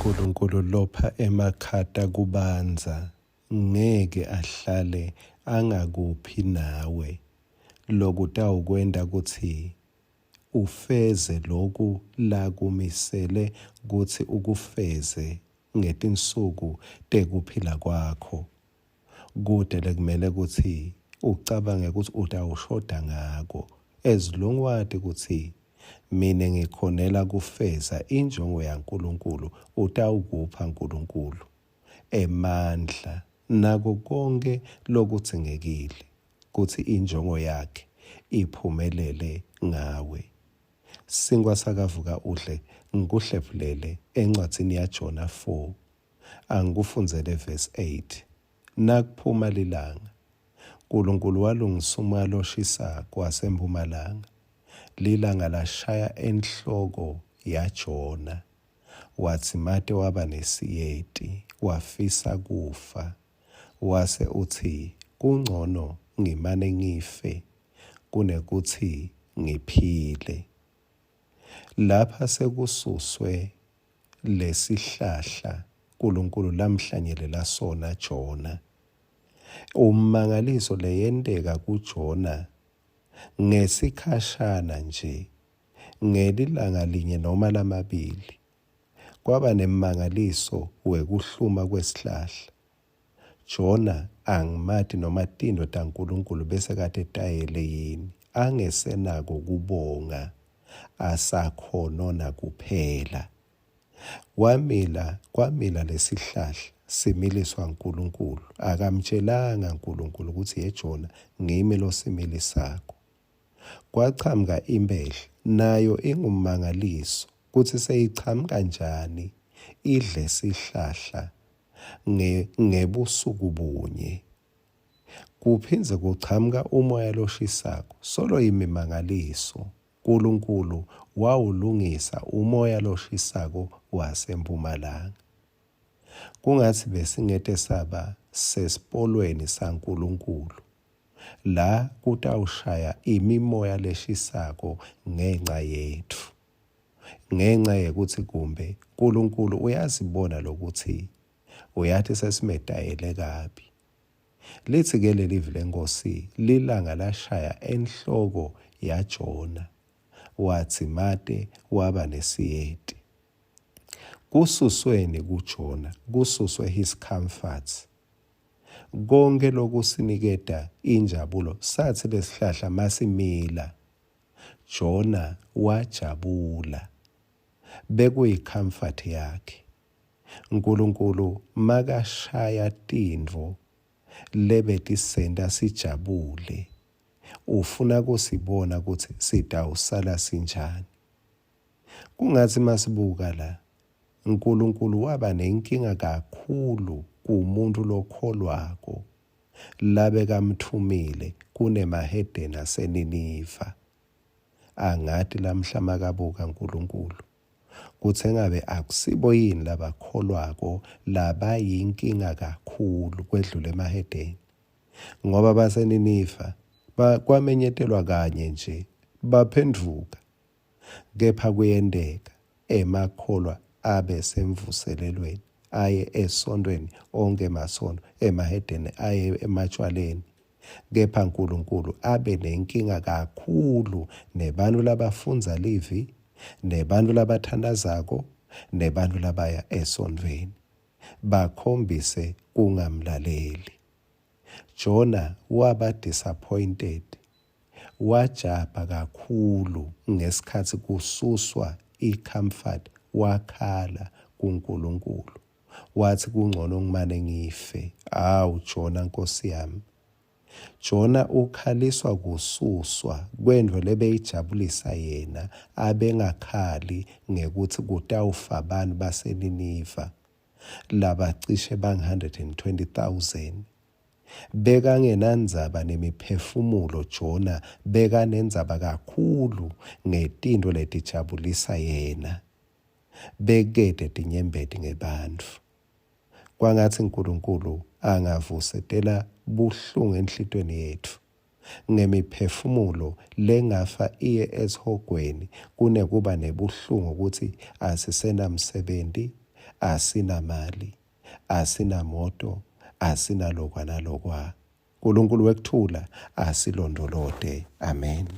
uNkulunkulu lopha emakhata kubanza ngeke ahlale angakuphi nawe lokutawukwenda kuthi ufeze lokhu la kumisele kuthi ukufeze ngetinsuku tekuphila kwakho. Kude lekumele ukuthi ucabange ukuthi utawushoda ngako as long wathi ukuthi mina ngikhonela kufeza injongo yaNkulunkulu utawukupha uNkulunkulu emandla nako konke lokudzingekile kuthi injongo yakhe iphumelele ngawe. Singwa sakavuka uhle ngikuhlephulele encwadzini yaJona 4 angikufundzele verse 8. Nakuphuma lilanga uNkulunkulu walungisa umoya loshisa kwasempumalanga, lilanga lashaya enhloko yaJona. Wathi mate waba nesiyeti, wafisa kufa. Wase uthi kungcono ngimane ngife kunekuthi ngiphile. Lapha sekususwe lesihlahla uNkulunkulu lamhlanyelela sona Jona. Umangaliso leyendeka kuJona ngesikhashana nje, ngelilanga linye noma lamabili, kwaba nemangaliso wekuhluma kwesihlahla. Jona angimati noma tindo taNkulunkulu bese kade tayele yini, angesenako kubonga, asakhonona kuphela. Kwamila lesihlahla similiswa uNkulunkulu, akamtshelanga uNkulunkulu ukuthi yeJona ngimi lo simili sakho. Kwachamuka imbehla, nayo ingumangaliso kuthi seyichamuka njani idle sihlahla ngebusuku bunye. Kuphinze kuchamuka umoya loshisako, solo imimangaliso uNkulunkulu wawulungisa umoya loshisako wasempumalanga. Kungathi besingete saba sesipolweni saNkulunkulu la kutawushaya imimoya leshisako ngenxa yethu, ngenxa yekuthi kumbe uNkulunkulu uyazibona lokuthi uyathi sesimedayele kabi. Lithi-ke leli livi lenkosi lilanga lashaya enhloko yaJona. Wathi mate waba nesiyeti. Kususweni kuJona, kususwe his comforts. Konke lokusiniketa injabulo sathi lesihlahla masimila, Jona wajabula. Bekuyicomfort yakhe. uNkulunkulu makashaya tindvo lebetisenta sijabule, ufuna kusibona ukuthi sitawusala sinjani. Kungathi masibuka la, uNkulunkulu waba nenkinga kakhulu kumuntu lokholwako labekamthumile kunemahedeni aseNiniva. Angathi lamhla makabuka uNkulunkulu kuthi engabe akusibo yini labakholwako labayinkinga kakhulu kwedlula emahedeni, ngoba baseNiniva kwamenyetelwa kanye nje baphenduka. Kepha kuyendeka emakholwa abe semvuselelweni, aye esontweni onke emasondo, emahedeni aye ematshwaleni. Kepha uNkulunkulu abe nenkinga kakhulu nebantu labafunza livi, nebantu labathandazako, nebantu labaya esontweni, bakhombise kungamlaleli. Jona waba disappointed, wajabha kakhulu ngesikhathi kususwa icomfort, wakhala kuNkulunkulu. Wathi kungcono ngimane ngife. Awu Jona nkosi yami. Jona ukhaliswa kususwa kwendvo lebeyijabulisa yena, abengakhali ngekuthi kutawufa abantu baseNiniva labacishe bang-120,000. Bekangenandzaba nemiphefumulo Jona, bekanendzaba kakhulu ngetinto letijabulisa yena. Bekede tinyembeti ngebantfu. Kwangathi uNkulunkulu angavusetela buhlungu enhlitweni yethu ngemiphefumulo lengafa iye esihogweni kunekuba nebuhlungu ukuthi asisenamsebenzi, asinamali, asinamoto, asinalokwa nalokwa. uNkulunkulu wekuthula asilondolode. Amen.